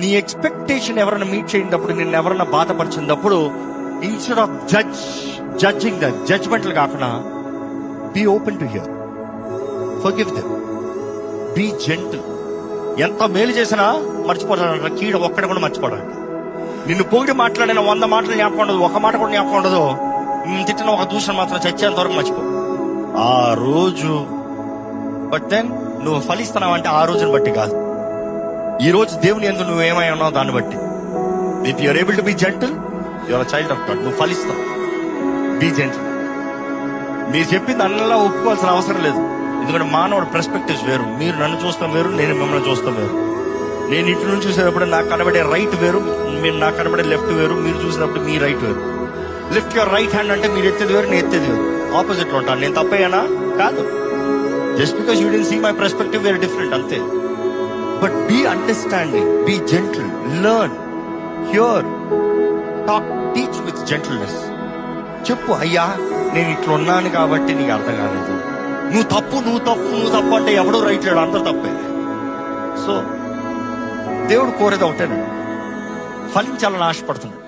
నీ ఎక్స్పెక్టేషన్ ఎవరైనా మీట్ చేసినప్పుడు, నిన్ను ఎవరైనా బాధపరిచినప్పుడు, ఇన్స్టెడ్ ఆఫ్ జడ్జింగ్ ద జడ్జ్మెంట్లు కాకుండా, be open to hear, forgive them, be gentle. ఎంత మేలు చేసినా మర్చిపోతాడంట, కీడు ఒక్కడ కూడా మర్చిపోడాడు. నిన్ను పొగిడి మాట్లాడిన 100 మాటలు జ్ఞాపకం ఉండదు, ఒక మాట కూడా జ్ఞాపకం ఉండదు. తిట్టిన ఒక దూషణ మాత్రం చచ్చేంత వరకు మర్చిపో ఆ రోజు. బట్ దెన్ నువ్వు ఫలిస్తున్నావంటే ఆ రోజుని బట్టి కాదు, ఈ రోజు దేవుని యందు నువ్వు ఏమై ఉన్నావు దాన్ని బట్టి. If you're able to be gentle, your child of God. నువ్వు ఫలిస్తావు. Be gentle. మీరు చెప్పింది అన్నలా ఒప్పుకోవాల్సిన అవసరం లేదు, ఎందుకంటే మానవుడు పర్స్పెక్టివ్స్ వేరు. మీరు నన్ను చూస్తాం వేరు, నేను మిమ్మల్ని చూస్తాం వేరు. నేను ఇటు నుంచి చూసేటప్పుడు నాకు కనబడే రైట్ వేరు, మీరు నాకు కనబడే లెఫ్ట్ వేరు, మీరు చూసినప్పుడు మీ రైట్ వేరు. లిఫ్ట్ యువర్ రైట్ హ్యాండ్ అంటే మీరు ఎత్తేది వేరు, నేను ఎత్తేది వేరు. ఆపోజిట్ లో ఉంటాను. నేను తప్పయ్యానా? కాదు. Just because you don't see my perspective were different, అంతే. But be understanding, be gentle, learn, hear, talk, teach with gentleness. చెప్పు, అయ్యా నేను ఇట్లా ఉన్నాను కాబట్టి నీకు అర్థం కాలేదు, నువ్వు తప్పు అంటే ఎవడో రైట్ లేడు, అంతా తప్పే. సో దేవుడు కోరేది ఒకటేనండి, ఫలించాలని ఆశపడుతున్నాడు.